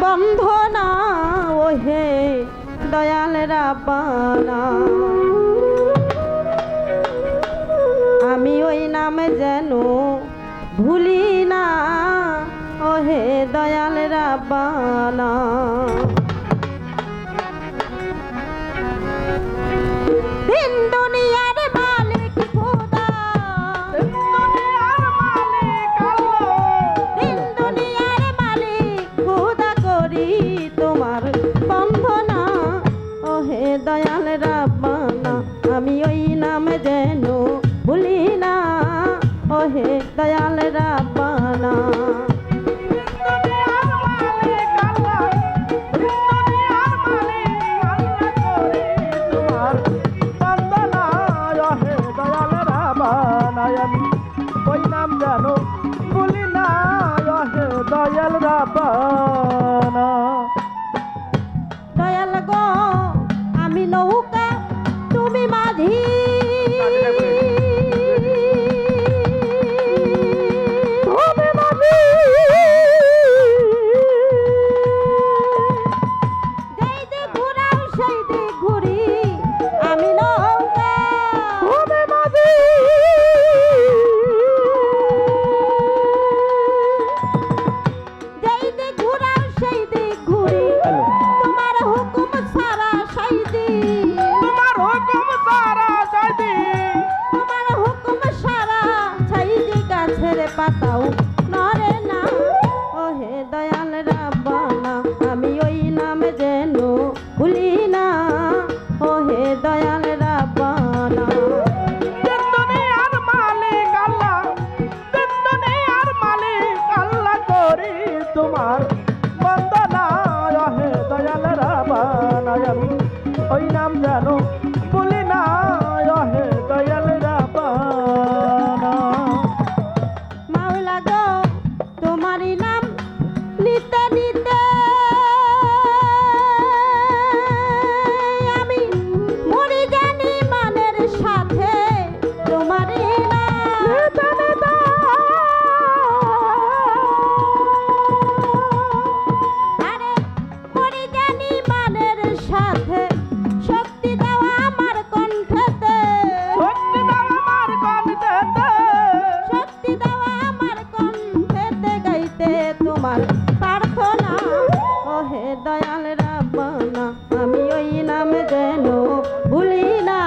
বন্ধনা ওহে দয়াল রাব্বানা, আমি ওই নামে যেন ভুলি না ওহে দয়াল রাব্বানা। দিন দুনিয়ার মালিক খোদা, দিন দুনিয়ার মালিক খোদা করি তোমার বন্ধনা ওহে দয়াল রাব্বানা, আমি ওই নামে যেন ভুলি না ওহে দয়াল রাব্বানা। ওই নাম জানো বলি না দয়াল রাব্বানা। দয়াল গো আমি নৌকা তুমি মাঝি, যেই দিক ঘুরাও সেই দিক ঘুরি, আমি নৌকা তুমি মাঝি, যেই দিক ঘুরাও সেই দিক ঘুরি, তোমার হুকুম সারা সেই দিক, তোমার হুকুম সারা সাইদি, তোমার হুকুম সারা সেই দিক গাছের পাতাও নরে না ওহে দয়াল রাব্বানা, আমি ওই নামে যেন ভুলি না ওহে দয়াল রাব্বানা। দিন দুনিয়ার মালিক আল্লাহ, দিন দুনিয়ার মালিক আল্লাহ করি তোমার বন্দনা হে দয়াল রাব্বানা। আমি ওই নাম জানো বলি না হে দয়াল রাব্বানা। মাওলা গো তোমারই নাম নিতে নিতে আমি মরি জানি মানের সাথে, তোমারই নাম আরে মরি জানি মানের সাথে, শক্তি দাও আমার কণ্ঠেতে, শক্তি দাও আমার কণ্ঠেতে, শক্তি দাও আমার কণ্ঠেতে গাইতে তোমার প্রার্থনা ওহে দয়াল রাব্বানা, আমি ওই নামে যেন ভুলি না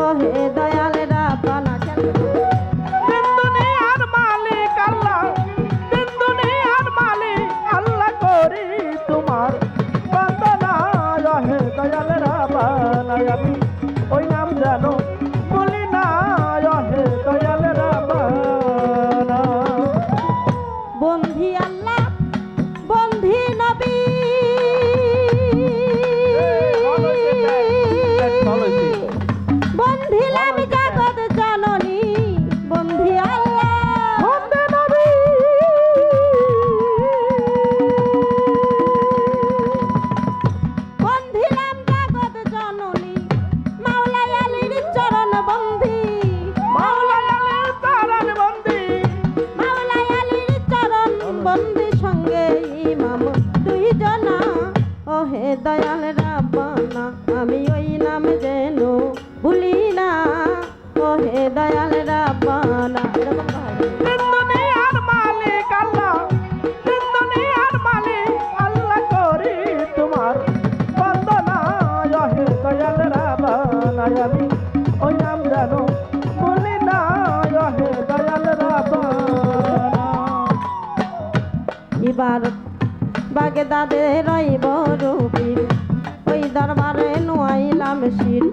ওহে দয়াল রাব্বানা। দিন দুনিয়ার মালিক আল্লাহ, দিন দুনিয়ার মালিক আল্লাহ করি তোমার বন্দনা হে দয়াল রাব্বানা। আমি ওই নাম জানো বলি না হে দয়াল রাব্বানা। বন্ধি আল্লাহ বন্ধি নবী, বন্ধিলাম জগৎ জননী, বন্ধি আল্লাহ বন্দে নবী, বন্ধিলাম জগৎ জননী, মাওলা আলীর চরণ বন্ধি, মাওলা আলীর চরণ বন্দি, মাওলা আলীর চরণ বন্ধি সঙ্গে ইমাম দুই জনা ওহে দয়াল রাব্বানা, আমি ওই নাম যেন ভুলি না ওহে দয়াল রাব্বানা। এরকম হয়। দিন দুনিয়ার মালিক আল্লাহ, দিন দুনিয়ার মালিক আল্লাহ করি তোমার বন্দনা হে দয়াল রাব্বানা। আমি ওই নাম জানো বলি না হে দয়াল রাব্বানা। এবার বাগদাদে রইব রুবির, ওই দরবারে নুয়াইলাম শির,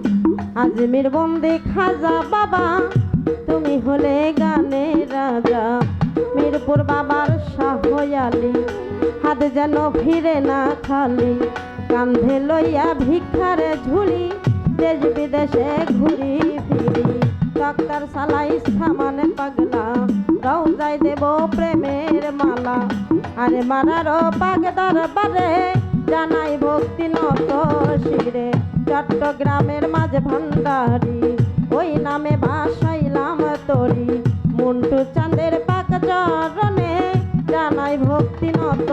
আজমির বন্দি খাজা বাবা তুমি হলে গানের রাজা, মিরপুর বাবার শাহ আলী হাত যেন ফিরে না খালি, কান্ধে লইয়া ভিক্ষারে ঝুলি, দেশ বিদেশে ঘুরি ফিরি, ডক্টর সালাই সামান পাগলা, রওজায় দেব প্রেমের মালা, আরে মারারো পাগ দরবারে জানাই ভক্তি নত শিরে, চট্টগ্রামের মাঝ ভান্ডারি ওই নামে ভাসাইলাম তরি, মন্টু চাঁদের পাক চরণে জানাই জানাই ভক্তি নত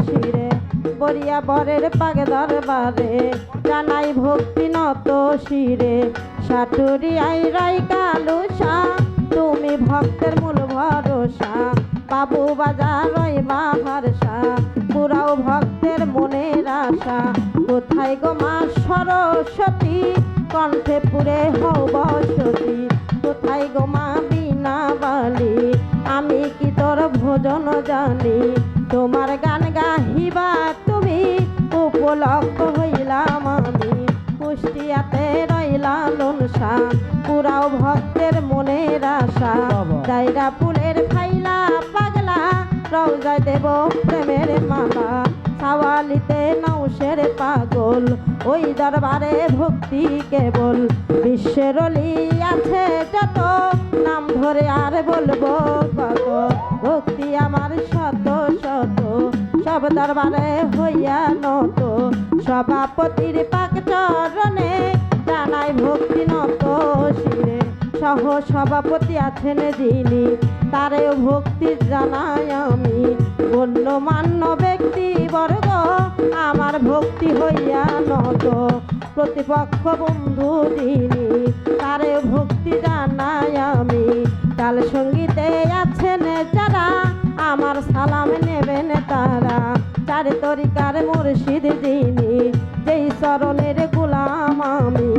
শিরে বরিয়া বরের পাগে দরবারে জানাই ভক্তি নত শিরে সাটুরি আই রাই কালুসা তুমি ভক্তের মূল ভরসা বাবু বাজার রই বাহারসা পুরাও ভক্তের মনের আশা কোথায় গো মা সরস্বতী কণ্ঠে পুরে হও বসতি কোথায় গো মা বিনা বালি আমি কি তোর ভোজন জানি তোমার গান গাহিবা তুমি উপলক্ষ হইলাম আমি কুষ্টিয়াতে রইলা লনসা পুরাও ভক্তের মনের আশা জায়গা ফুলের ফাইলা পাগলা রওজায় দেব প্রেমের মালা সাওয়ালিতে নৌশের পাগল ওই দরবারে ভক্তি কেবল বিশ্বের অলি আছে যত নাম ধরে আর বলবো কত ভক্তি আমার শত শত সব দরবারে হইয়া নত সভাপতির পাক চরণে জানাই ভক্তি নত শিরে সহ সভাপতি আছেন যিনি তারেও ভক্তি জানাই আমি গণ্যমান্য ব্যক্তি বর্গ আমার ভক্তি হইয়া নত প্রতিপক্ষ বন্ধু যিনি তারেও ভক্তি জানাই আমি কাল সঙ্গীতে আছেন যারা আমার সালাম নেবেন তারা চার তরিকার মুর্শিদ যিনি যেই চরণের গোলাম আমি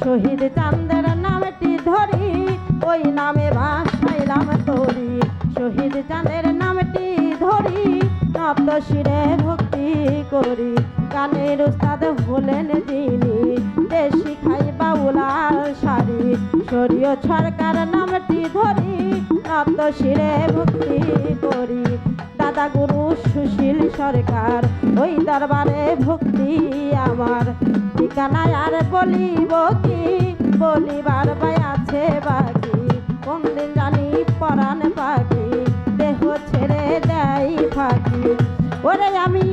শহীদ চাঁদের নামটি ধরি ওই নামে ভাসাইলাম তরি শহীদ চাঁদের নামটি ধরি নত শিরে ভক্তি করি গানের উস্তাদ হলেন যিনি দেশি খাই বাউলার শাড়ি শরীয় সরকার নামটি ধরি নত শিরে ভক্তি করি দাদা গুরু সুশীল সরকার ওই দরবারে ভক্তি আমার ঠিকানায় আর বলিব কি বলিবার ভাই আছে বাকি কোন দিন জানি পরাণ পাখি দেহ ছেড়ে দেয় ফাঁকি ওরে আমি